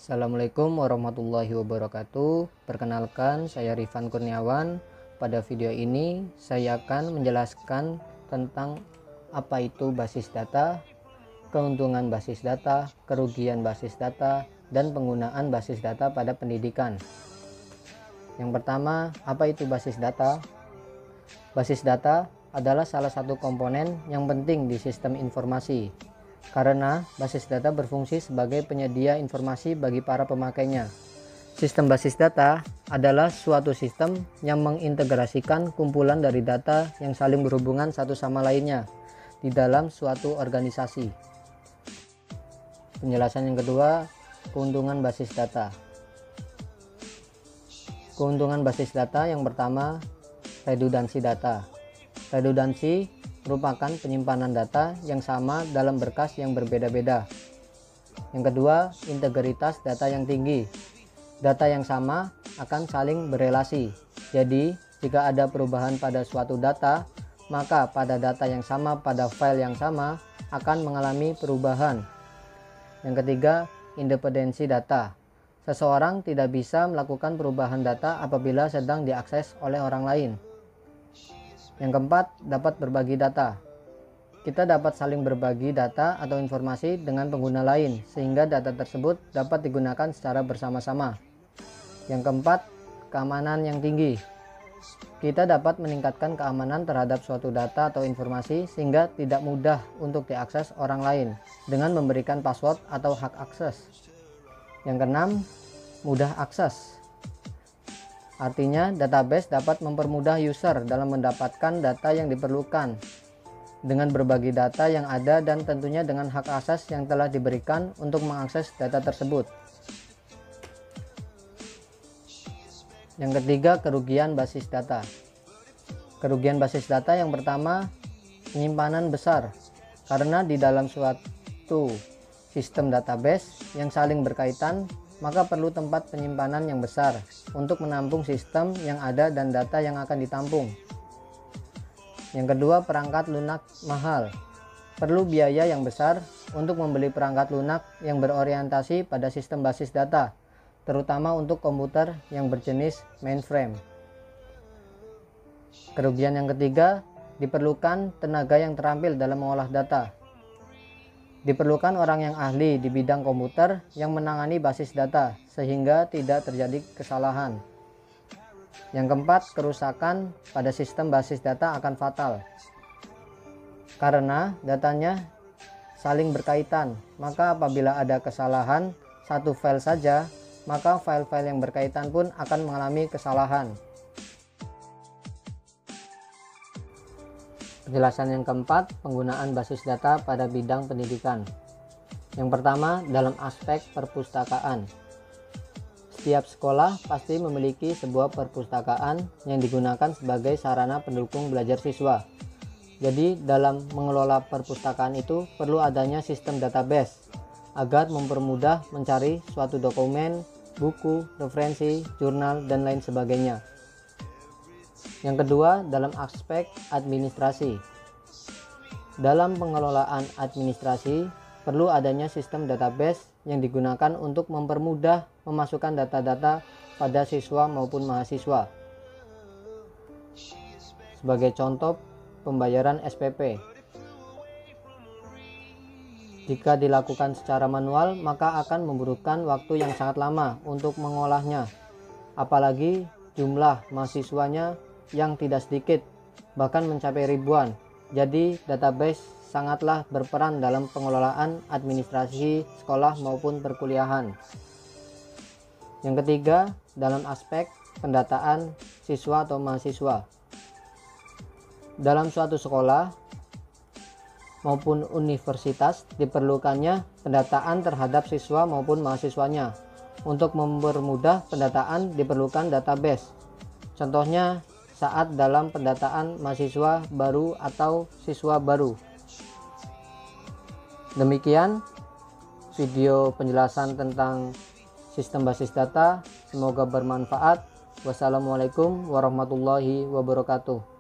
Assalamualaikum warahmatullahi wabarakatuh. Perkenalkan, saya Rifan Kurniawan. Pada video ini saya akan menjelaskan tentang apa itu basis data, keuntungan basis data, kerugian basis data, dan penggunaan basis data pada pendidikan. Yang pertama, apa itu basis data? Basis data adalah salah satu komponen yang penting di sistem informasi, karena basis data berfungsi sebagai penyedia informasi bagi para pemakainya. Sistem basis data adalah suatu sistem yang mengintegrasikan kumpulan dari data yang saling berhubungan satu sama lainnya di dalam suatu organisasi. Penjelasan yang kedua, keuntungan basis data. Keuntungan basis data yang pertama, redundansi data. Redundansi merupakan penyimpanan data yang sama dalam berkas yang berbeda-beda. Yang kedua, integritas data yang tinggi. Data yang sama akan saling berelasi. Jadi, jika ada perubahan pada suatu data, maka pada data yang sama pada file yang sama akan mengalami perubahan. Yang ketiga, independensi data. Seseorang tidak bisa melakukan perubahan data apabila sedang diakses oleh orang lain. Yang keempat, dapat berbagi data. Kita dapat saling berbagi data atau informasi dengan pengguna lain, sehingga data tersebut dapat digunakan secara bersama-sama. Yang keempat, keamanan yang tinggi. Kita dapat meningkatkan keamanan terhadap suatu data atau informasi sehingga tidak mudah untuk diakses orang lain dengan memberikan password atau hak akses. Yang keenam, mudah akses. Artinya, database dapat mempermudah user dalam mendapatkan data yang diperlukan dengan berbagi data yang ada dan tentunya dengan hak akses yang telah diberikan untuk mengakses data tersebut. Yang ketiga, kerugian basis data. Kerugian basis data yang pertama, penyimpanan besar, karena di dalam suatu sistem database yang saling berkaitan, maka perlu tempat penyimpanan yang besar untuk menampung sistem yang ada dan data yang akan ditampung. Yang kedua, perangkat lunak mahal. Perlu biaya yang besar untuk membeli perangkat lunak yang berorientasi pada sistem basis data, terutama untuk komputer yang berjenis mainframe. Kerugian yang ketiga, diperlukan tenaga yang terampil dalam mengolah data. Diperlukan orang yang ahli di bidang komputer yang menangani basis data sehingga tidak terjadi kesalahan. Yang keempat, kerusakan pada sistem basis data akan fatal. Karena datanya saling berkaitan, maka apabila ada kesalahan satu file saja, maka file-file yang berkaitan pun akan mengalami kesalahan. Penjelasan yang keempat, penggunaan basis data pada bidang pendidikan. Yang pertama, dalam aspek perpustakaan. Setiap sekolah pasti memiliki sebuah perpustakaan yang digunakan sebagai sarana pendukung belajar siswa. Jadi, dalam mengelola perpustakaan itu perlu adanya sistem database agar mempermudah mencari suatu dokumen, buku, referensi, jurnal, dan lain sebagainya. Yang kedua, dalam aspek administrasi. Dalam pengelolaan administrasi, perlu adanya sistem database yang digunakan untuk mempermudah memasukkan data-data pada siswa maupun mahasiswa. Sebagai contoh, pembayaran SPP. Jika dilakukan secara manual, maka akan membutuhkan waktu yang sangat lama untuk mengolahnya. Apalagi jumlah mahasiswanya yang tidak sedikit, bahkan mencapai ribuan. Jadi database sangatlah berperan dalam pengelolaan administrasi sekolah maupun perkuliahan. Yang ketiga, dalam aspek pendataan siswa atau mahasiswa. Dalam suatu sekolah maupun universitas diperlukannya pendataan terhadap siswa maupun mahasiswanya. Untuk mempermudah pendataan diperlukan database. Contohnya saat dalam pendataan mahasiswa baru atau siswa baru. Demikian video penjelasan tentang sistem basis data. Semoga bermanfaat. Wassalamualaikum warahmatullahi wabarakatuh.